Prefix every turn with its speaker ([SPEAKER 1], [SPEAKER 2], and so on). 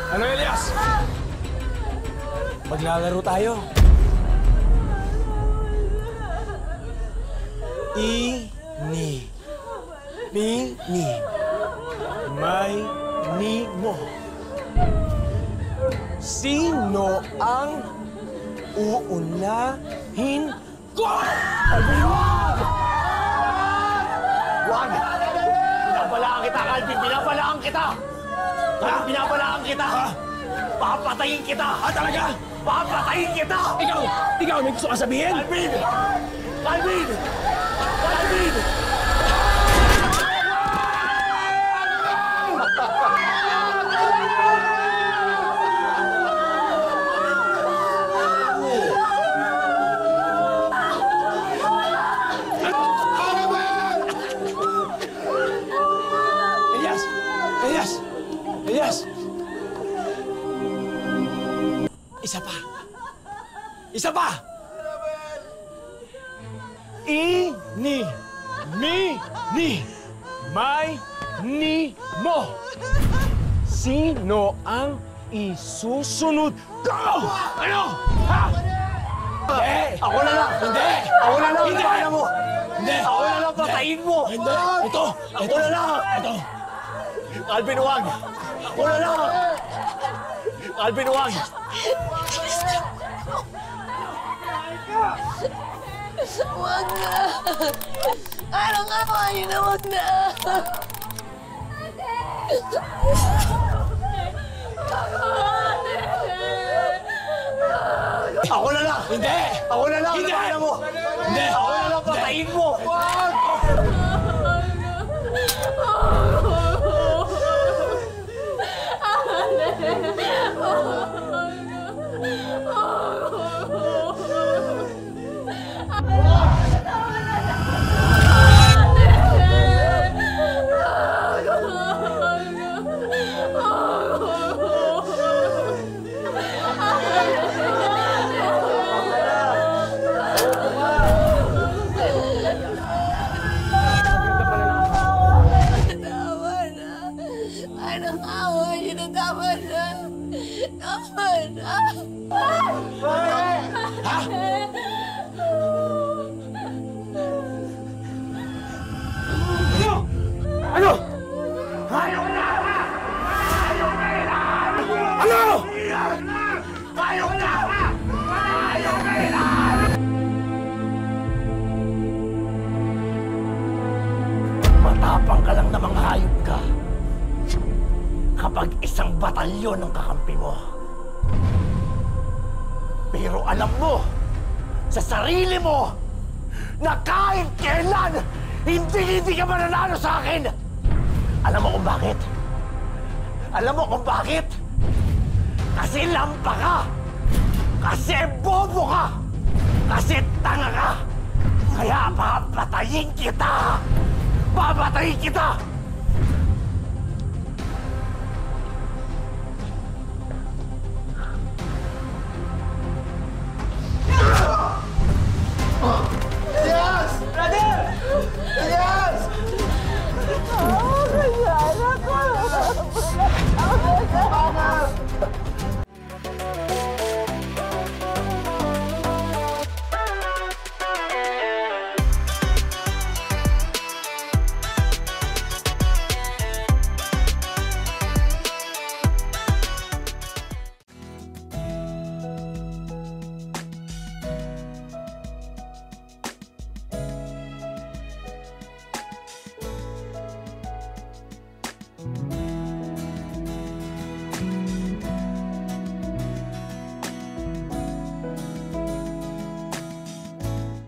[SPEAKER 1] Ano, Elias? Maglalaro tayo. Ini. Mini. May ni mo. Sino ang uunahin ko?
[SPEAKER 2] Wag! Binabalaan kita, Calvin! Binabalaan kita! Binabalaan kita! Papatayin kita!
[SPEAKER 1] Talaga?
[SPEAKER 2] Papatayin kita!
[SPEAKER 1] Ikaw, may gusto kang sabihin?
[SPEAKER 2] Calvin! Calvin! Calvin!
[SPEAKER 1] Elias! Isa pa! Isa pa! Ini, ni, may, ni, mo. Sino ang isusunod ko? Ano? Ha? Hindi!
[SPEAKER 2] Ako na lang!
[SPEAKER 1] Hindi!
[SPEAKER 2] Ako na lang!
[SPEAKER 1] Hindi!
[SPEAKER 2] Kaya mo!
[SPEAKER 1] Hindi!
[SPEAKER 2] Ako na lang! Patayin mo!
[SPEAKER 1] Hindi! Ito!
[SPEAKER 2] Ako na lang!
[SPEAKER 1] Ito!
[SPEAKER 2] Calvin, wag! Ako na lang! Calvin, wag!
[SPEAKER 3] Wag na! Ano nga ba? Yun na, wag na!
[SPEAKER 2] Ako na lang!
[SPEAKER 1] Hindi!
[SPEAKER 2] Ako na lang!
[SPEAKER 1] Hindi!
[SPEAKER 2] Kaya mo!
[SPEAKER 1] Hindi!
[SPEAKER 2] Ako na lang! Patayin mo! Wag!
[SPEAKER 1] Ano?
[SPEAKER 2] Matapang ka lang namang hayop ka. Kapag isang batalyon ang kakampi mo. Pero alam mo, sa sarili mo, na kahit kailan, hindi ka mananalo sa akin! Alam mo kung bakit? Alam mo kung bakit? Kasi lampa ka! Kasi bobo ka! Kasi tanga ka! Kaya papatayin kita! Papatayin kita! Oh!